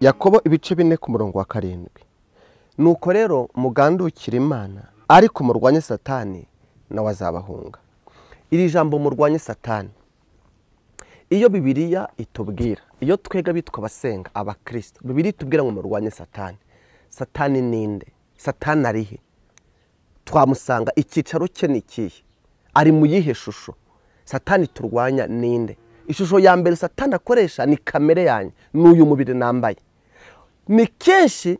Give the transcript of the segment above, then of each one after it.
Yakobo ibice 4 ku murongo wa 7. Nuko rero mugandukira Imana ariko murwanye Satani nawe azabahunga. Iri jambo murwanye Satani, iyo Bibiliya itubwira, iyo twega bitwa basenga abakristo, Bibiliya itubwira ngo murwanye Satani. Satani ninde? Satani arihe? Twamusanga ikicaro cye nikihe? Ari mu yihe shusho? Satani turwanya ninde? Ishusho ya mbere Satani akoresha ni kamere yanyu, n'uyu mubiri nambaye. Ni kenshi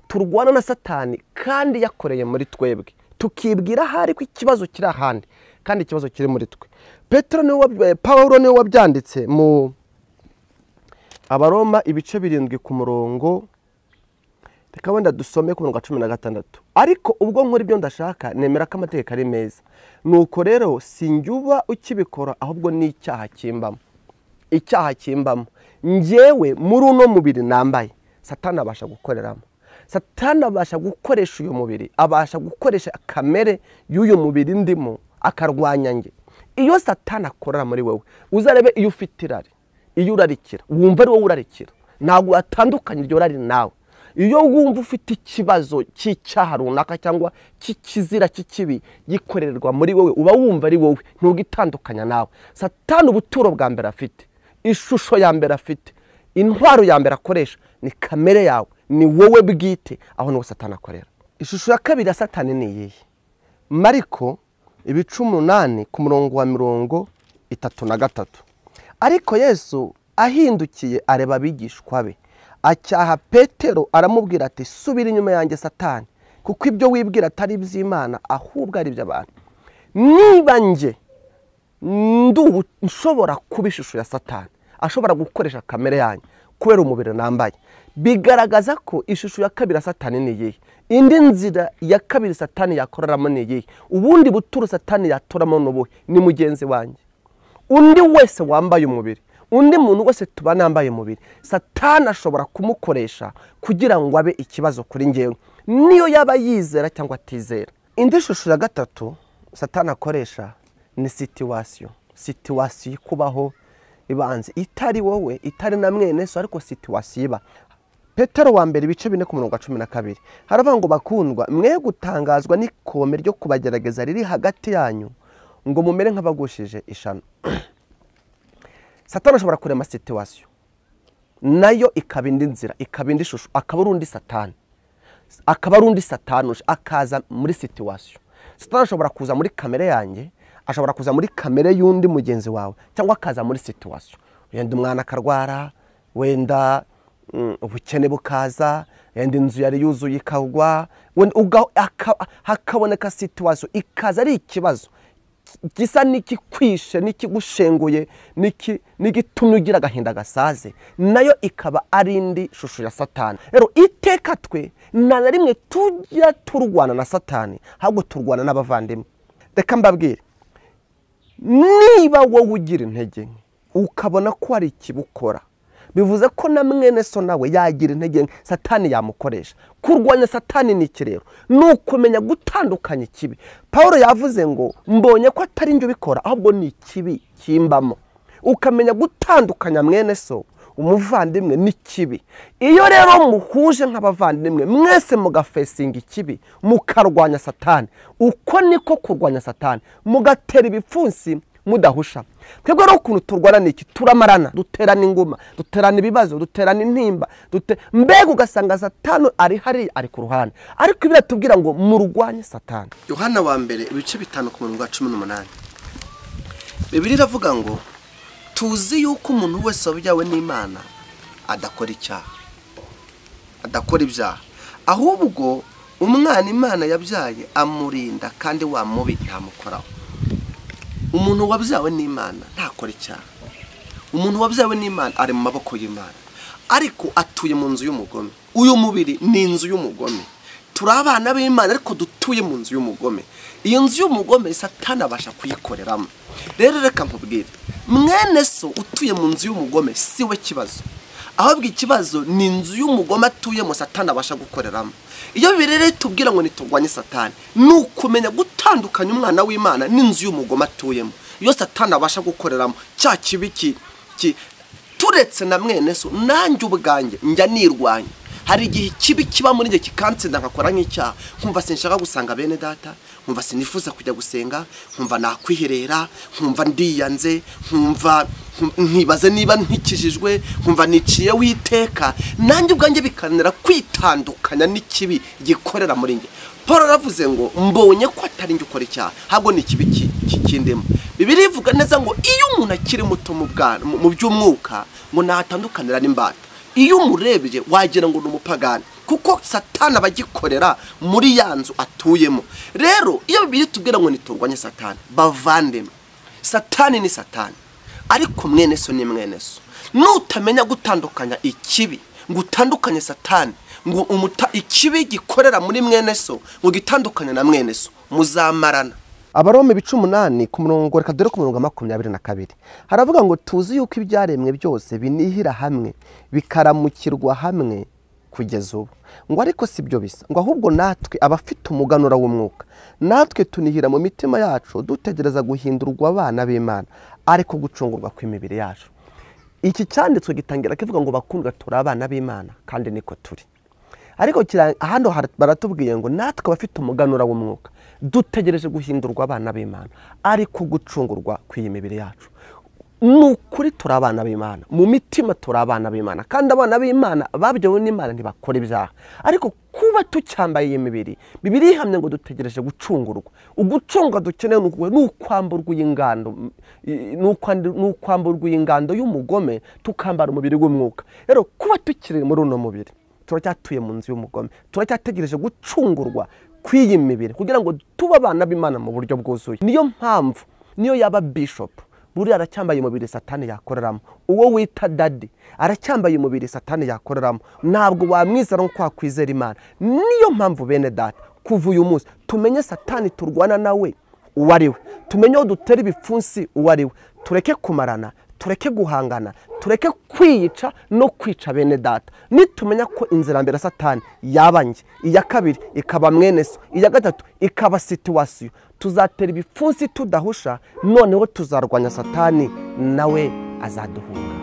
turwana na Satani kandi yakoreye muri twebwe, tukibwira hari ko ikibazo kiri ahandi kandi ikibazo kiri muri twe. Paulo niwe wabyanditse mu Abaroma ibice 7 ku murongo, reka wenda dusome ku murongo 16. Ariko ubwo nkora ibyo ndashaka nemera ko amategeko ari meza, nuko rero sinjyuba ukibikora ahubwo ni icyaha kimbamo. Icyaha kimbamo njyewe muri uno mubiri nambaye Satani abasha gukoreramo. Satani abasha gukoresha uyu mubiri, abasha gukoresha kamere y'uyu mubiri ndimo akarwanya nge. Iyo Satani akorera muri wewe, uzarebe iyo ufite irari, iyo urarikira, wumva ari wowe urarikira, ntabwo atandukanye iryo rari nawe. Iyo wumva ufite ikibazo cy'icyaha runaka cyangwa cy'ikizira cy'ikibi gikorerwa muri wowe, uba wumva ari wowe, ntugitandukanya nawe. Satani ubuturo bwa mbere afite, ishusho ya mbere afite, intwaro ya mbere akoresha ni kamere yawe, ni wowe bwite, aho niho Satani akorera. Ishusho ya kabiri ya Satani ni iyihe? Mariko ibice 8 ku murongo wa 33. Ariko Yesu ahindukiye areba abigishwa be, acyaha Petero aramubwira ati subira inyuma yanjye Satani, kuko ibyo wibwira atari iby'Imana ahubwo ari iby'abantu. Niba nje nshobora kuba ishusho ya Satani, ashobora gukoresha kamere yanyu kubera umubiri nambaye, bigaragaza ko ishusho ya kabiri Satani ni iyihe. Indi nzira ya kabiri Satani yakoreramo ni iyihe. Ubundi buturo Satani yatoramo n'ubuhe ni mugenzi wanjye. Undi wese wambaye umubiri, undi muntu wese tubana yambaye umubiri, Satani ashobora kumukoresha kugira ngo abe ikibazo kuri ngewe, niyo yaba yizera cyangwa atizera. Indi shusho ya gatatu Satani akoresha ni situation kubaho ibanze itari wowe, itari na mwene so, ariko situation iba. Petero wa mbere ibice 4 ku murongo 12 haravuga ngo bakundwa, mwe gutangazwa n'ikome ryo kubagerageza riri hagati yanyu ngo mumere nk'abagushije ishano. Satani ashobora kurema situation nayo ikaba indi nzira, ikaba indi shusho, akaba urundi Satani, akaba urundi Satani akaza muri situation. Satani ashobora kuza muri kamere yanjye, ashobora kuza muri kamere y'undi mugenzi wawe, cyangwa akaza muri situation. Wenda umwana akarwara, wenda ubukene bukaza, wenda inzu yari yuzuye ikagwa, hakaboneka situation ikaza ari ikibazo gisa n'ikikwishe, n'ikigushenguye, n'igitumye ugira agahinda gasaze, nayo ikaba ari indi shusho ya Satani. Rero iteka twe na rimwe tujya turwana na Satani, ahubwo turwana n'abavandimwe. Reka mbabwire, niba wowe ugira intege ukabona ko ari ikibukora, bivuze ko na mwene so nawe yagira intege Satani yamukoresha. Kurwanya Satani ni iki rero? Nukumenya gutandukanya ikibi. Paulo yavuze ngo mbonye ko atari njye ubikora ahubwo ni ikibi kimbamo. Ukamenya gutandukanya mwene so, umuvandimwe n'ikibi. Iyo rero muhuje nk'abavandimwe mwese mugafesinga ikibi, mukarwanya Satani, uko niko kurwanya Satani, mugatera ibipfunsi mudahusha. Twebwe rero ukuntu turwana niki, turamarana, duterana inguma, duterana ibibazo, duterana intimba, mbega ugasanga Satani ari hari ari ku ruhande. Ariko ibira tubwira ngo murwanye Satani. Yohana wa mbere ibice 5 ku murongo wa 18. Bibiliya iravuga ngo tuzi yuko umuntu wese wabyawe n'Imana adakora icyaha, adakora ibyaha, ahubwo umwana Imana yabyaye amurinda kandi wa mubi ntamukoraho. Umuntu wabyawe n'Imana ntakora icyaha. Umuntu wabyawe n'Imana ari mu maboko y'Imana, ariko atuye mu nzu y'umugome. Uyu mubiri ni inzu y'umugome. Turi abana b'Imana ariko dutuye mu nzu y'umugome. Iyo nzu y'umugome Satani abasha kuyikoreramo. Rero reka nkubwire, mwene so utuye mu nzu y'umugome siwe kibazo, ahubwo ikibazo ni inzu y'umugome atuyemo Satani abasha gukoreramo. Iyo birere tubwira ngo niturwanye Satani, nukumenya gutandukanya umwana w'Imana n'inzu y'umugome atuyemo. Iyo Satani abasha gukoreramo cya kibiki turetse na mwene so, nanjye ubwanjye njya nirwanya. Hari igihe kibi kiba muri nge kikansinda nkakora nk'icyaha, nkumva sinshaka gusanga bene data, nkumva sinifuza kujya gusenga, nkumva nakwiherera, nkumva ndiyanze, nkumva ntibaze niba ntikijijwe, nkumva niciye witeka. Nanjye ubwanjye bikanira kwitandukanya n'ikibi gikorera muri nge. Paul aravuze ngo mbonye ko atari nge ukora icyaha, ahubwo ni ikibi kikindemo. Bibiliya ivuga neza ngo iyo umuntu akiri muto mu by'umwuka ngo nahatandukanira n'imbata. Iyo umurebye wagira ngo n'umupagani, kuko Satani abagikorera muri yanzu atuyemo. Rero iyo Bibiliya tubwira ngo niturwanye Satani, bavandeme, Satani ni Satani, ariko mwene so ni mwene so. Nutamenya gutandukanya ikibi ngo utandukanye Satani, ngo ikibi gikorera muri mwene so ngo gitandukanye na mwene so, muzamarana. Abarome 18 ku murongo reka dore ku murongo 22 haravuga ngo tuzi yuko ibyaremwe byose binihira hamwe bikaramukirwa hamwe kugeza ubu. Ngo ariko sibyo bisa, ngo ahubwo natwe abafite umuganura w'umwuka, natwe tunihira mu mitima yacu dutegereza guhindurwa abana b'Imana, ariko gucungurwa kw'imibiri yacu. Iki cyanditswe gitangira kivuga ngo bakundwa turi abana b'Imana, kandi niko turi. Ariko ahandi baratubwiye ngo natwe abafite umuganura w'umwuka dutegereje guhindurwa abana b'Imana, ariko gucungurwa kw'imibiri yacu. Nukuri turi abana b'Imana, mu mitima turi abana b'Imana, kandi abana b'Imana babyewe n'Imana ntibakora ibyaha. Ariko kuba tucyambaye iyi mibiri, Bibiliya ihamye ngo dutegereje gucungurwa. Ugucungwa dukeneye n'ukwamburwa ingando, n'ukwamburwa ingando y'umugome tukambara umubiri w'umwuka. Rero kuba tukiri muri uno mubiri, turacyatuye mu nzu y'umugome, turacyategereje gucungurwa kw'iyi mibiri kugira ngo tuba abana b'Imana mu buryo bwuzuye. Niyo mpamvu niyo yaba bishop buri aracyambaye umubiri Satani yakoreramo, uwo wita daddy aracyambaye umubiri Satani yakoreramo, ntabwo wamwizera nko kwakwizera Imana. Niyo mpamvu bene data kuva uyu munsi tumenye Satani turwana nawe uwariwe, tumenye aho dutera ibipfunsi uwariwe, tureke kumarana, tureke guhangana, tureke kwiyica no kwica bene data. Nitumenya ko inzira mbere Satani yabanje, iya kabiri ikaba mwene so, iya gatatu ikaba situation, tuzatera ibipfunsi tudahusha, noneho tuzarwanya Satani nawe azaduhunga.